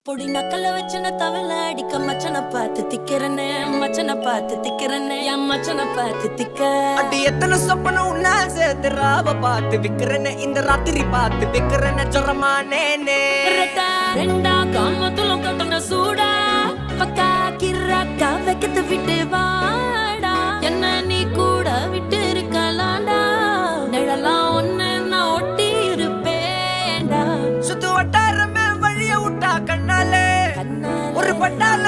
பொடி நக்கல வச்சன தவள அடிக்க மச்சன பார்த்து திக்கிறனே மச்சன பார்த்து திக்கிறனே என் மச்சன பார்த்து திக்க அடி எத்தனை சொப்பன உன்னா சேர்த்து ராவ பார்த்து விக்கிறனே இந்த ராத்திரி பார்த்து விக்கிறனே ஜொரமானே ரெண்டா காமத்துலம் கட்டண சூடா பக்கா கிராக்கா வைக்கத்து விட்டு வாடா என்ன நீ கூட விட்டு இருக்கலாண்டா நிழலாம் ஒன்னு நான் ஒட்டி இருப்பேன்டா சுத்து வட்டாரமே வழிய விட்டா கண்ணாலே ஒரு பட்டால